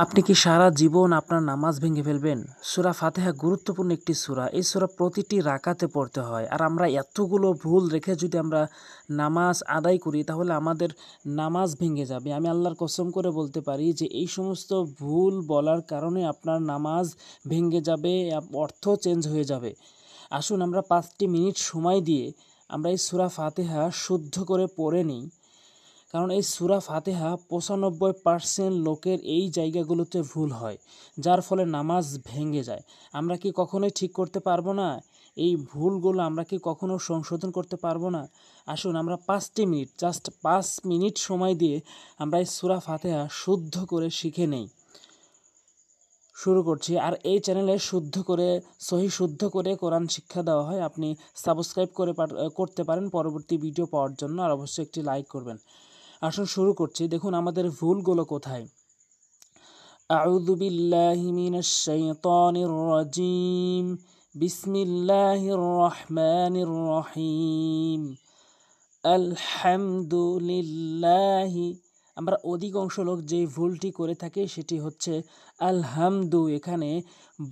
আপনি কি সারা জীবন আপনার নামাজ ভেঙে ফেলবেন? সূরা ফাতিহা গুরুত্বপূর্ণ একটি সূরা। এই সূরা প্রতিটি রাকাতে পড়তে হয়। আর আমরা এতগুলো ভুল রেখে যদি আমরা নামাজ আদায় করি তাহলে আমাদের নামাজ ভেঙে যাবে। আমি আল্লাহর কসম করে বলতে পারি যে এই সমস্ত ভুল বলার কারণে আপনার নামাজ ভেঙে যাবে, অর্থ চেঞ্জ হয়ে যাবে। আসুন আমরা 5টি মিনিট সময় দিয়ে আমরা এই সূরা ফাতিহা শুদ্ধ করে পড়ে নিই। কারণ এই সূরা ফাতিহা 95% লোকের এই জায়গাগুলোতে ভুল হয়, যার ফলে নামাজ ভেঙে যায়। আমরা কি কখনোই ঠিক করতে পারবো না? এই ভুলগুলো আমরা কি কখনো সংশোধন করতে পারবো না? আসুন আমরা 5টি মিনিট, জাস্ট 5 মিনিট সময় দিয়ে আমরা এই সূরা ফাতিহা শুদ্ধ করে শিখে নেই। শুরু করছি। আর এই চ্যানেলে শুদ্ধ করে কোরআন শিক্ষা দেওয়া হয়। আপনি সাবস্ক্রাইব করতে পারেন পরবর্তী ভিডিও পাওয়ার জন্য, আর অবশ্যই একটি লাইক করবেন। আসুন শুরু করছি। দেখুন আমাদের ভুলগুলো কোথায়। আউযু বিল্লাহি মিনাশ শাইতানির রাজিম। বিসমিল্লাহির রহমানির রহিম। আলহামদুলিল্লাহি। আমরা অধিকাংশ লোক যে ভুলটি করে থাকি সেটি হচ্ছে আলহামদু, এখানে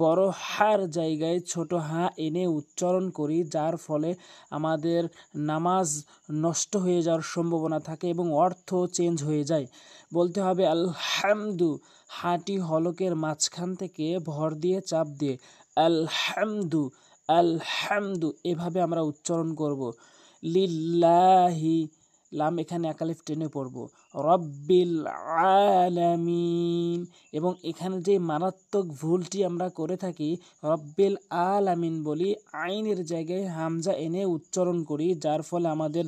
বড় হার জায়গায় ছোট হা এনে উচ্চারণ করি, যার ফলে আমাদের নামাজ নষ্ট হয়ে যাওয়ার সম্ভাবনা থাকে এবং অর্থ চেঞ্জ হয়ে যায়। বলতে হবে আলহামদু, হাটি হলকের মাঝখান থেকে ভর দিয়ে চাপ দিয়ে আলহামদু আলহামদু এভাবে আমরা উচ্চারণ করব। লিল্লাহি, লাম এখানে একালিফ টেনে পড়ব। রব্বিল আলামিন, এবং এখানে যে মারাত্মক ভুলটি আমরা করে থাকি, রব্বিল আলামিন বলি, আইনের জায়গায় হামজা এনে উচ্চারণ করি, যার ফলে আমাদের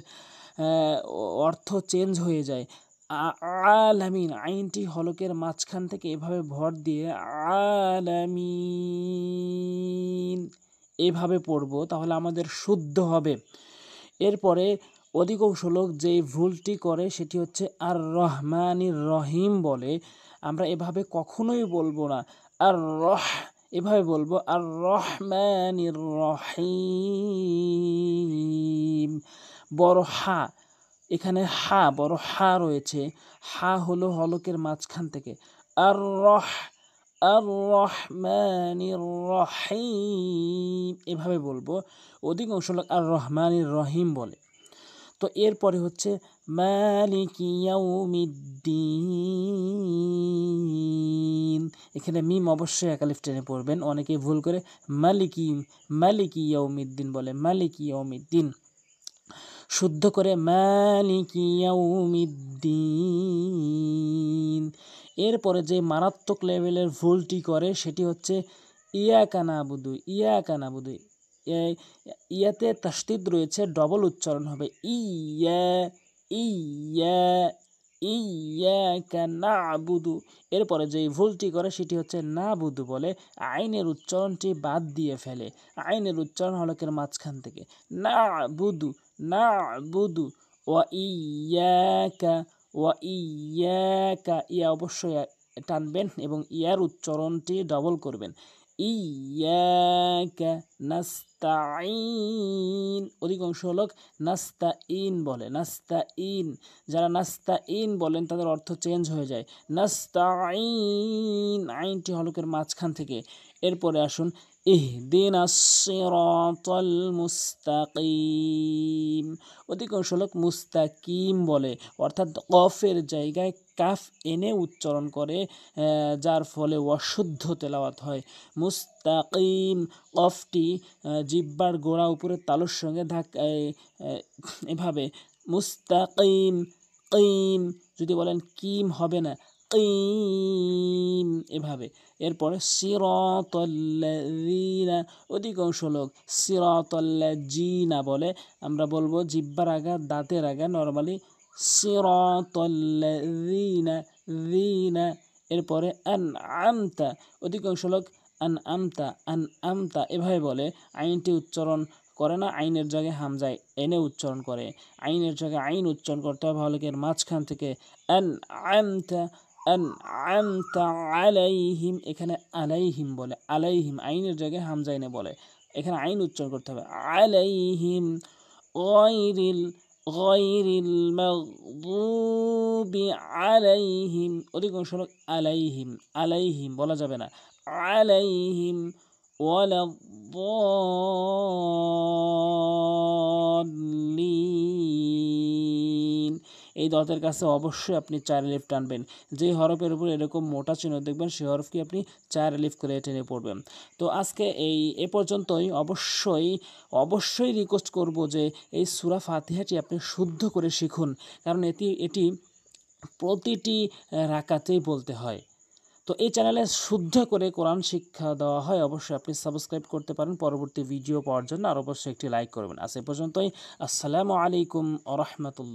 অর্থ চেঞ্জ হয়ে যায়। আলামিন, আইনটি হলকের মাঝখান থেকে এভাবে ভর দিয়ে আলামিন এভাবে পড়ব, তাহলে আমাদের শুদ্ধ হবে। এরপরে অধিকাংশ লোক যেই ভুলটি করে সেটি হচ্ছে আর রহমানির রহিম বলে। আমরা এভাবে কখনোই বলবো না। এভাবে বলবো আর রহমানির রহিম। বড় হা, এখানে বড় হা রয়েছে। হা হলো হলকের মাঝখান থেকে। আর রহমানির রহিম এভাবে বলবো। অধিকাংশ লোক আর রহমানির রহিম বলে। তো এরপরে হচ্ছে মালিকি ইয়াউমিদ্দিন, এখানে মিম অবশ্যই একালিফ টেনে পড়বেন। অনেকেই ভুল করে মালিকি ইয়াউমিদ্দিন বলে, মালিকি ইয়াউমিদ্দিন। শুদ্ধ করে মালিকি ইয়াউমিদ্দিন। এরপরে যে মারাত্মক লেভেলের ভুলটি করে সেটি হচ্ছে ইয়াকা নাবুদু। ইয়াতে তাসদীদ রয়েছে, ডবল উচ্চারণ হবে। ইয়াকা নাবুদু। এরপরে যে ভুলটি করে সেটি হচ্ছে নাবুদু বলে, আইনের উচ্চারণটি বাদ দিয়ে ফেলে। আইনের উচ্চারণ হলকের মাঝখান থেকে। নাবুদু ওয়া ইয়াকা, ইয়া অবশ্যই টানবেন এবং ইয়ার উচ্চারণটি ডবল করবেন। ইয়াকা নাস্তাঈন, অধিকাংশ লোক নাস্তাঈন বলে, নাস্তাঈন। যারা নাস্তাঈন বলেন তাদের অর্থ চেঞ্জ হয়ে যায়। নাস্তাঈন, আইনটি হলকের মাঝখান থেকে। এরপরে আসুন ইহদিনাস সিরাতাল মুস্তাকিম। অধিকাংশ লোক মুস্তাকিম বলে, অর্থাৎ কফের জায়গায় কাফ এনে উচ্চারণ করে, যার ফলে অশুদ্ধ তেলাওয়াত হয়। মুস্তাকিম, কফটি জিহ্বার গোড়া উপরে তালুর সঙ্গে এভাবে মুস্তাকিম। কিম, যদি বলেন কিম হবে না, কিম এভাবে। এরপরে সিরাতাল্লাযীনা, অধিকাংশ লোক সিরাতাল্লাযীনা বলে। আমরা বলবো জিহ্বার আগা দাঁতের আগা নরমালি সিরাতাল্লাযীনা। এরপরে আনআমতা, অধিকাংশ লোক আনআমতা এভাবে বলে। আইনটি উচ্চারণ করে না, আইনের জায়গায় হামজায় এনে উচ্চারণ করে। আইনের জায়গায় আইন উচ্চারণ করতে হবে হলকের মাঝখান থেকে। আনআমতা আলাইহিম, এখানে আলাইহিম বলে, আলাইহিম আইনের জায়গায় হামজা এনে বলে, এখানে আইন উচ্চারণ করতে হবে। আলাইহিম গায়রিল মাগদুবি আলাইহিম, অধিকাংশ লোক আলাইহিম, আলাইহিম বলা যাবে না, আলাইহিম ওয়ালাদ-দাল্লিন। এই দতের কাছে অবশ্যই আপনি 4 আলিফ টানবেন। যে হরফের উপর এরকম মোটা চিহ্ন দেখবেন সেই হরফকে আপনি 4 আলিফ করে টেনে পড়বেন। তো আজকে এ পর্যন্তই। অবশ্যই রিকোয়েস্ট করব যে এই সূরা ফাতিহাটি আপনি শুদ্ধ করে শিখুন, কারণ এটি প্রতিটি রাকাতেই বলতে হয়। তো এই চ্যানেলে শুদ্ধ করে কোরআন শিক্ষা দেওয়া হয়। অবশ্যই আপনি সাবস্ক্রাইব করতে পারেন পরবর্তী ভিডিও পাওয়ার জন্য, আর অবশ্যই একটি লাইক করবেন। আজ এ পর্যন্তই। আসসালামু আলাইকুম ওয়া রাহমাতুল্লাহ।